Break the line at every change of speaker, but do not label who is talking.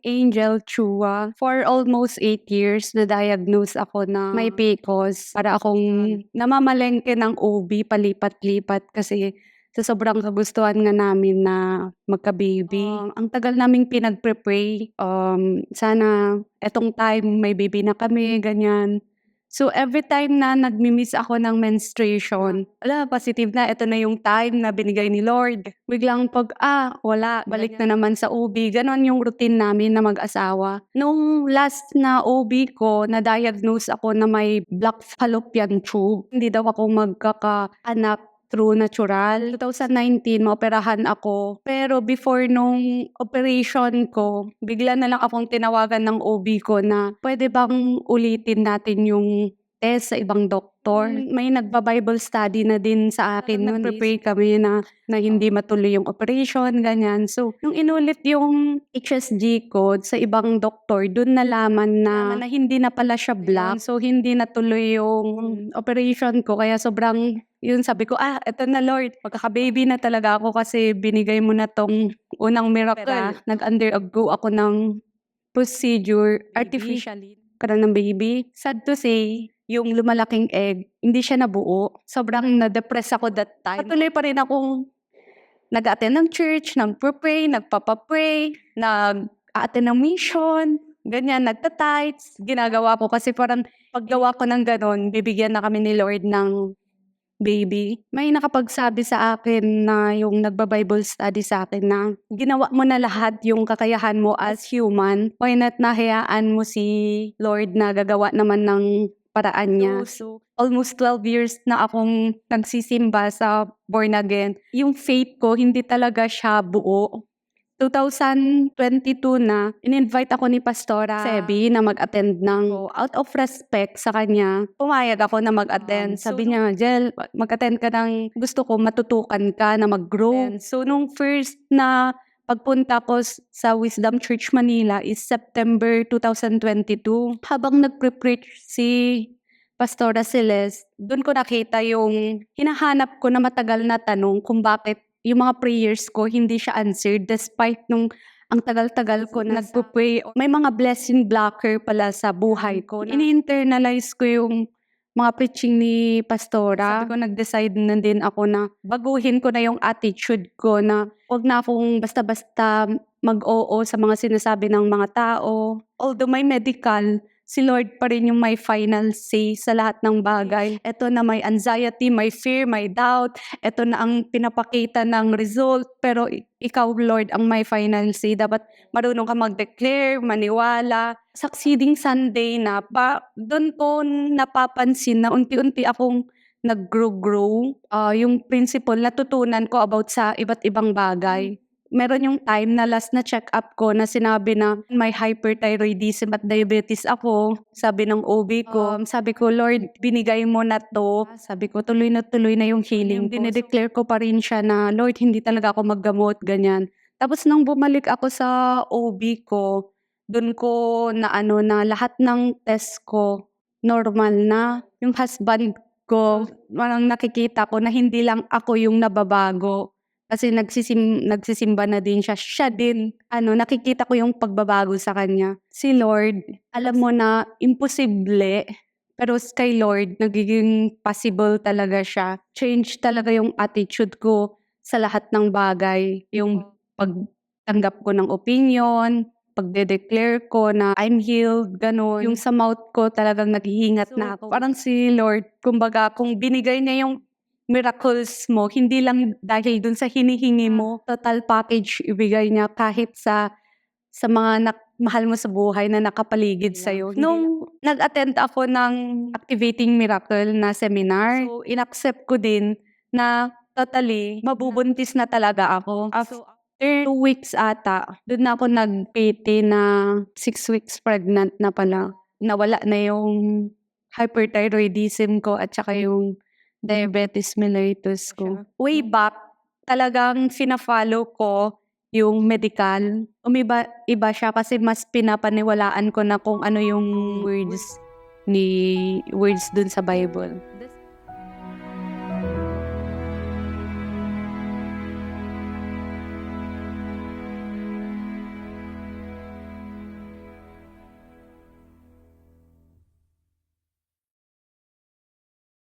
Angel Chua. For almost 8 years, na-diagnose ako na may PCOS. Para akong namamalengke ng OB palipat-lipat kasi sa sobrang kagustuhan nga namin na magka-baby. Ang tagal naming pinag-pre-pray, sana etong time may baby na kami, ganyan. So, every time na nagmi-miss ako ng menstruation, positive na, eto na yung time na binigay ni Lord. Biglang wala, balik na naman sa OB. Ganon yung routine namin na mag-asawa. Nung last na OB ko, na-diagnose ako na may black fallopian tube. Hindi daw ako magkakaanak through natural. 2019, maoperahan ako. Pero before nung operation ko, bigla na lang akong tinawagan ng OB ko na pwede bang ulitin natin yung test sa ibang doktor. May nagba-Bible study na din sa akin nun. Nag-pray kami na hindi matuloy yung operation, ganyan. So, nung inulit yung HSG ko sa ibang doktor, dun nalaman na hindi na pala siya black. So, hindi natuloy yung operation ko. Kaya sobrang yun, sabi ko, eto na Lord, magkaka-baby na talaga ako kasi binigay mo na tong unang miracle. Nag-undergo ako ng procedure, artificially, karoon ng baby. Sad to say, yung lumalaking egg, hindi siya nabuo. Sobrang na-depress ako that time. Patuloy pa rin akong nag-attend ng church, nag-pray, nagpapapray, nag-attend ng mission, ganyan, nagta-tithes. Ginagawa ko kasi parang paggawa ko ng ganon, bibigyan na kami ni Lord ng baby. May nakapagsabi sa akin na yung nagba-Bible study sa akin na ginawa mo na lahat yung kakayahan mo as human. Why not nahayaan mo si Lord na gagawa naman ng paraan niya. So, almost 12 years na akong nagsisimba sa born again. Yung faith ko, hindi talaga siya buo. 2022 na, in-invite ako ni Pastora Sebi na mag-attend ng out of respect sa kanya. Pumayag ako na mag-attend. Sabi niya, Jel, mag-attend ka ng gusto ko, matutukan ka na mag-grow. So, nung first na pagpunta ko sa Wisdom Church Manila is September 2022. Habang nag-preach si Pastora Celeste, doon ko nakita yung hinahanap ko na matagal na tanong kung bakit yung mga prayers ko hindi siya answered despite nung ang tagal-tagal ko na nagpo-pray. May mga blessing blocker pala sa buhay ko. Ini-internalize ko yung mga preaching ni Pastora. Sabi ko, nag-decide na din ako na baguhin ko na yung attitude ko na huwag na akong basta-basta mag-oo sa mga sinasabi ng mga tao. Although may medical, si Lord pa rin yung may final say sa lahat ng bagay. Ito na may anxiety, may fear, may doubt. Ito na ang pinapakita ng result. Pero ikaw, Lord, ang may final say. Dapat marunong ka mag-declare, maniwala. Succeeding Sunday na, doon ko napapansin na unti-unti akong nag-grow. Yung principle natutunan ko about sa iba't ibang bagay. Meron yung time na last na check-up ko na sinabi na may hyperthyroidism at diabetes ako. Sabi ng OB ko, sabi ko, Lord, binigay mo na to. Sabi ko, tuloy na yung healing. Dinedeclare ko pa rin siya na, Lord, hindi talaga ako maggamot, ganyan. Tapos nang bumalik ako sa OB ko, dun ko na lahat ng test ko, normal na. Yung husband ko, parang nakikita ko na hindi lang ako yung nababago. Kasi nagsisimba na din siya. Siya din, nakikita ko yung pagbabago sa kanya. Si Lord, alam mo na imposible, pero kay Lord, nagiging possible talaga siya. Change talaga yung attitude ko sa lahat ng bagay. Yung pagtanggap ko ng opinion, pagde-declare ko na I'm healed, gano'n. Yung sa mouth ko talagang naghihingat na ako. Parang si Lord, kumbaga, kung binigay niya yung miracles mo, hindi lang dahil dun sa hinihingi mo, total package ibigay niya kahit sa mga mahal mo sa buhay na nakapaligid sa'yo. Nung nag-attend ako ng Activating Miracle na seminar, so in-accept ko din na totally mabubuntis na talaga ako. After 2 weeks ata, dun na ako nag-PT na 6 weeks pregnant na pala. Nawala na yung hyperthyroidism ko at saka yung diabetes mellitus ko. Way back, talagang fina-follow ko yung medical. Iba siya kasi mas pinapaniwalaan ko na kung ano yung words dun sa Bible.